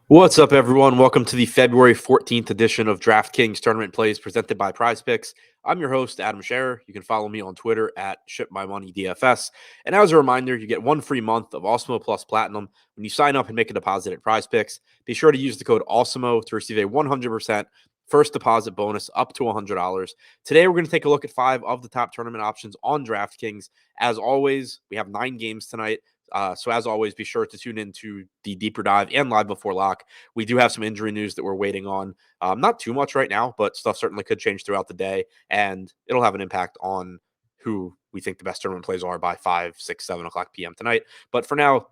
What's up, everyone? Welcome to the February 14th edition of DraftKings Tournament Plays presented by Prize Picks. I'm your host, Adam Scherer. You can follow me on Twitter at ShipMyMoneyDFS. And as a reminder, you get one free month of Awesemo Plus Platinum when you sign up and make a deposit at Prize Picks. Be sure to use the code Awesemo to receive a 100% first deposit bonus up to $100. Today, we're going to take a look at 5 of the top tournament options on DraftKings. As always, we have 9 games tonight. So as always, be sure to tune into the deeper dive and live before lock. We do have some injury news that we're waiting on. Not too much right now, but stuff certainly could change throughout the day, and it'll have an impact on who we think the best tournament plays are by 5, 6, 7 o'clock p.m. tonight. But for now,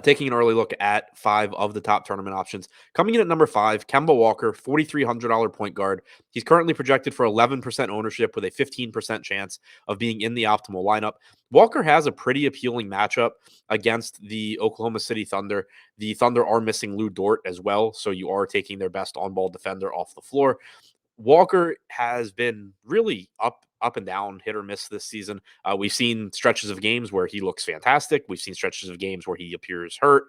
taking an early look at 5 of the top tournament options. Coming in at number 5, Kemba Walker, $4,300 point guard. He's currently projected for 11% ownership with a 15% chance of being in the optimal lineup. Walker has a pretty appealing matchup against the Oklahoma City Thunder. The Thunder are missing Lou Dort as well, so you are taking their best on-ball defender off the floor. Walker has been really up and down, hit or miss this season. We've seen stretches of games where he looks fantastic. We've seen stretches of games where he appears hurt,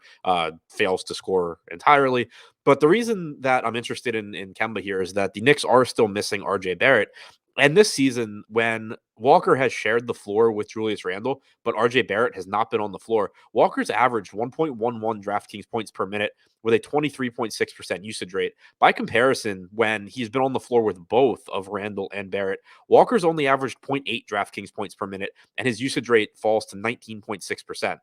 fails to score entirely. But the reason that I'm interested in Kemba here is that the Knicks are still missing RJ Barrett. And this season, when Walker has shared the floor with Julius Randle, but RJ Barrett has not been on the floor, Walker's averaged 1.11 DraftKings points per minute with a 23.6% usage rate. By comparison, when he's been on the floor with both of Randle and Barrett, Walker's only averaged 0.8 DraftKings points per minute, and his usage rate falls to 19.6%.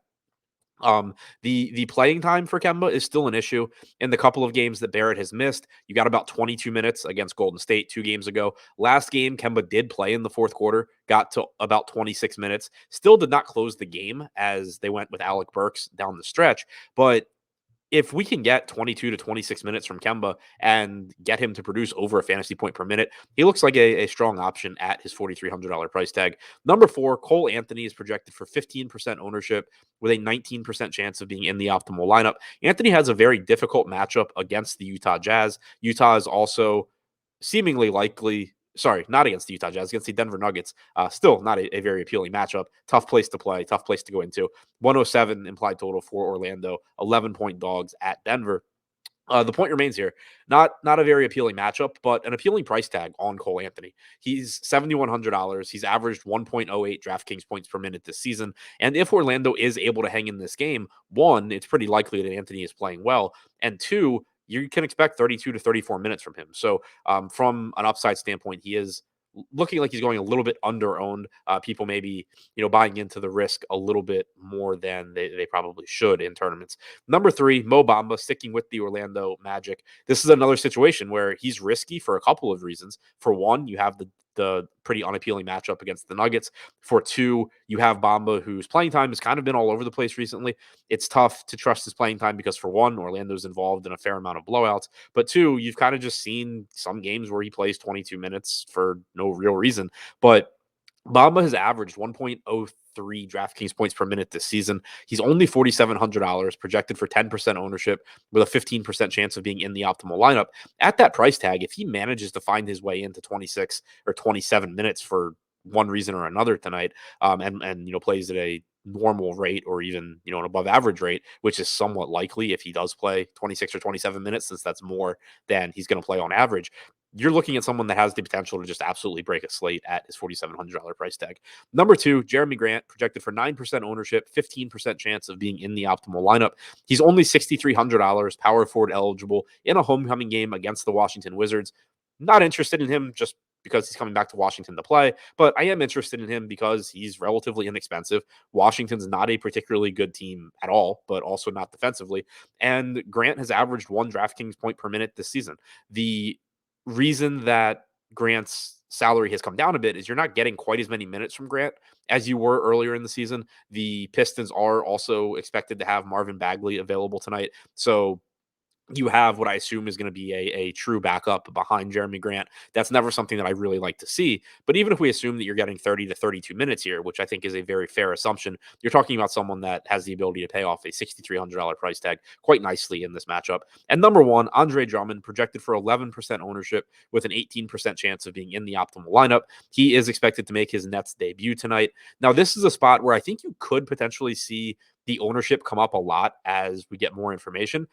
The playing time for Kemba is still an issue. In the couple of games that Barrett has missed, you got about 22 minutes against Golden State 2 games ago. Last game, Kemba did play in the fourth quarter, got to about 26 minutes. Still did not close the game as they went with Alec Burks down the stretch, but if we can get 22 to 26 minutes from Kemba and get him to produce over a fantasy point per minute, he looks like a strong option at his $4,300 price tag. Number 4, Cole Anthony is projected for 15% ownership with a 19% chance of being in the optimal lineup. Anthony has a very difficult matchup against the Utah Jazz. Utah is also seemingly likely. Sorry, not against the Utah Jazz, against the Denver Nuggets. Still not a very appealing matchup. Tough place to play, tough place to go into. 107 implied total for Orlando, 11-point dogs at Denver. The point remains here, not a very appealing matchup, but an appealing price tag on Cole Anthony. He's $7,100. He's averaged 1.08 DraftKings points per minute this season. And if Orlando is able to hang in this game, 1, it's pretty likely that Anthony is playing well. And 2, you can expect 32 to 34 minutes from him. So from an upside standpoint, he is looking like he's going a little bit under owned. People maybe, buying into the risk a little bit more than they probably should in tournaments. Number 3, Mo Bamba, sticking with the Orlando Magic. This is another situation where he's risky for a couple of reasons. For one, you have the pretty unappealing matchup against the Nuggets. For 2, you have Bamba, whose playing time has kind of been all over the place recently. It's tough to trust his playing time because, for one, Orlando's involved in a fair amount of blowouts. But 2, you've kind of just seen some games where he plays 22 minutes for no real reason. But Bamba has averaged 1.03 DraftKings points per minute this season. He's only $4,700, projected for 10% ownership with a 15% chance of being in the optimal lineup. At that price tag, if he manages to find his way into 26 or 27 minutes for one reason or another tonight, and plays at a normal rate or even an above average rate, which is somewhat likely if he does play 26 or 27 minutes, since that's more than he's going to play on average, you're looking at someone that has the potential to just absolutely break a slate at his $4,700 price tag. Number 2, Jerami Grant, projected for 9% ownership, 15% chance of being in the optimal lineup. He's only $6,300, power forward eligible in a homecoming game against the Washington Wizards. Not interested in him just because he's coming back to Washington to play, but I am interested in him because he's relatively inexpensive. Washington's not a particularly good team at all, but also not defensively. And Grant has averaged 1 DraftKings point per minute this season. The reason that Grant's salary has come down a bit is you're not getting quite as many minutes from Grant as you were earlier in the season. The Pistons are also expected to have Marvin Bagley available tonight. So you have what I assume is going to be a true backup behind Jerami Grant. That's never something that I really like to see. But even if we assume that you're getting 30 to 32 minutes here, which I think is a very fair assumption, you're talking about someone that has the ability to pay off a $6,300 price tag quite nicely in this matchup. And number 1, Andre Drummond, projected for 11% ownership with an 18% chance of being in the optimal lineup. He is expected to make his Nets debut tonight. Now, this is a spot where I think you could potentially see the ownership come up a lot as we get more information,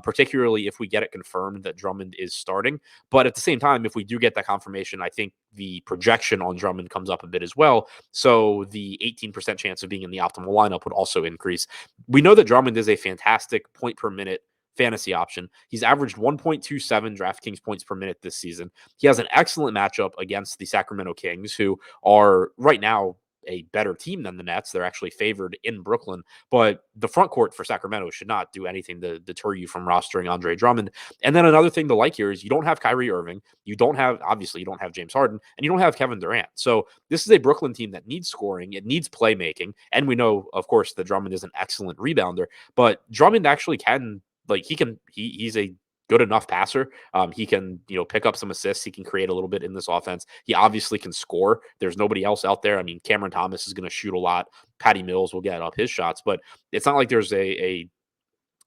particularly if we get it confirmed that Drummond is starting. But at the same time, if we do get that confirmation, I think the projection on Drummond comes up a bit as well. So the 18% chance of being in the optimal lineup would also increase. We know that Drummond is a fantastic point per minute fantasy option. He's averaged 1.27 DraftKings points per minute this season. He has an excellent matchup against the Sacramento Kings, who are right now a better team than the Nets. They're actually favored in Brooklyn, but the front court for Sacramento should not do anything to deter you from rostering Andre Drummond. And then another thing to like here is you don't have Kyrie Irving. You don't have, obviously, you don't have James Harden, and you don't have Kevin Durant. So this is a Brooklyn team that needs scoring. It needs playmaking. And we know, of course, that Drummond is an excellent rebounder, but Drummond actually can, like, he's a good enough passer. He can, pick up some assists. He can create a little bit in this offense. He obviously can score. There's nobody else out there. I mean, Cameron Thomas is going to shoot a lot. Patty Mills will get up his shots, but it's not like there's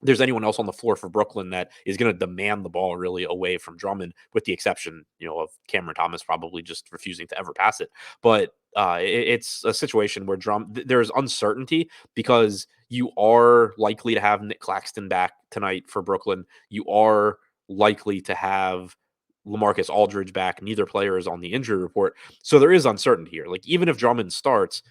there's anyone else on the floor for Brooklyn that is going to demand the ball really away from Drummond, with the exception, of Cameron Thomas probably just refusing to ever pass it. But it's a situation where there's uncertainty because you are likely to have Nick Claxton back tonight for Brooklyn. You are likely to have LaMarcus Aldridge back. Neither player is on the injury report. So there is uncertainty here. Like, even if Drummond starts,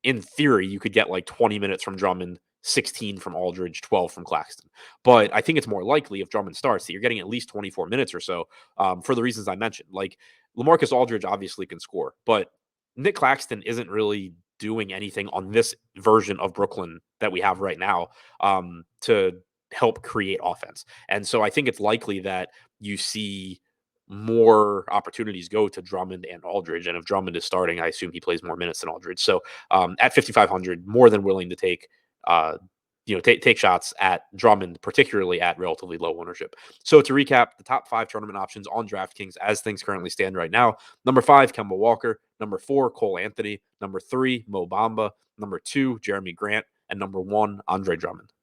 in theory, you could get like 20 minutes from Drummond, 16 from Aldridge, 12 from Claxton. But I think it's more likely if Drummond starts that you're getting at least 24 minutes or so, for the reasons I mentioned. Like, LaMarcus Aldridge obviously can score, but Nick Claxton isn't really doing anything on this version of Brooklyn that we have right now, to help create offense. And so I think it's likely that you see more opportunities go to Drummond and Aldridge. And if Drummond is starting, I assume he plays more minutes than Aldridge. So at 5,500, more than willing to take take shots at Drummond, particularly at relatively low ownership. So to recap, the top 5 tournament options on DraftKings as things currently stand right now: number 5, Kemba Walker; number 4, Cole Anthony; number 3, Mo Bamba; number 2, Jerami Grant; and number 1, Andre Drummond.